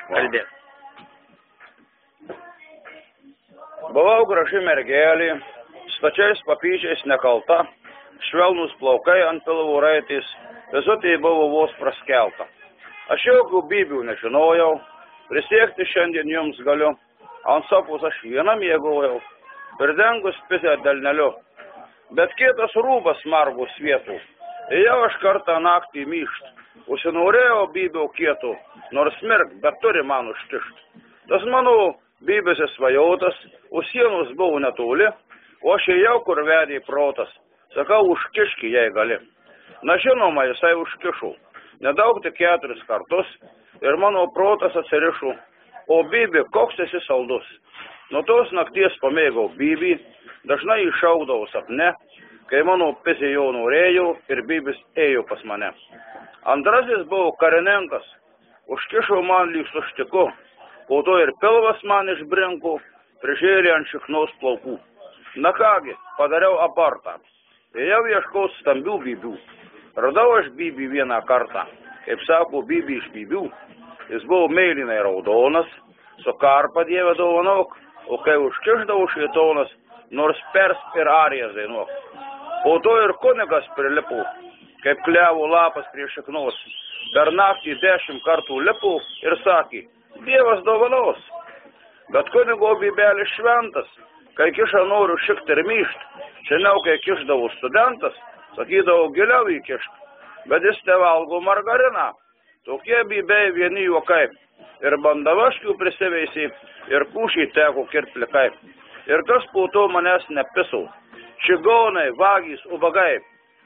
Kalbėk. Buvau graži mergelė, stačiais papyčiais nekalta, švelnus plaukai ant pilvų raitys, visutė buvo vos praskelta. Aš jokių Biblių nežinojau, prisiekti šiandien jums galiu, ant sofos aš vieną miegojau, pridengus pisę delneliu, bet kietas rūbas margus vietų, ėjau aš kartą naktį myšt, užsinorėjau Biblių kietų, nors mirk, bet turi man užkišt. Tas mano Bibėse svajotas, už sienos buvo netoli, o aš ėjau, kur vedė protas, sakau, užkiški, jei gali. Na žinoma, jisai užkišo, nedaug tik 4 kartus, ir mano protas atsirišo, o Bibė, koks esi saldus. Nuo tos nakties pamėgau Bibį, dažnai išaugdavau sapne, kai mano pisė jo norėjau ir Bibis ėjo pas mane. Antrasis buvo karininkas, užkišo man lyg su štiku, po to ir pilvas man išbrinko, prižėlė ant šiknos plaukų. Na kągi, padariau apartą. Ėjau ieškoti stambių Bibių. Radau aš Bibį vieną kartą. Kaip sako, Bibį iš Bibių. Jis buvo mėlynai raudonas, su karpa Dieve dovanok, o kai užkišdavo šėtonas, nors pers ir arijas dainuok. Po to ir kunigas prilipo, kaip klevo lapas prie šiknos. Per naktį 10 kartų lipo ir sakė, Dievas dovanos. Bet kunigo Bibelis šventas, kai kiša noriu šikt ir myšt, šiandien, kai kišdavo studentas, sakydavo giliau įkišt, bet jis te valgo margariną. Tokie Bibei vieni juokai, ir bandavaškių prisiveisi, ir kūšiai teko kirplikai. Ir kas po to manęs nepiso, čigonai, vagys, ubagai,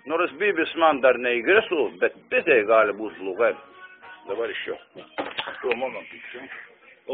nors Bibis man dar neįgriso, bet pitei gali būti blogai. Dabar iš jo. Tuo momentu.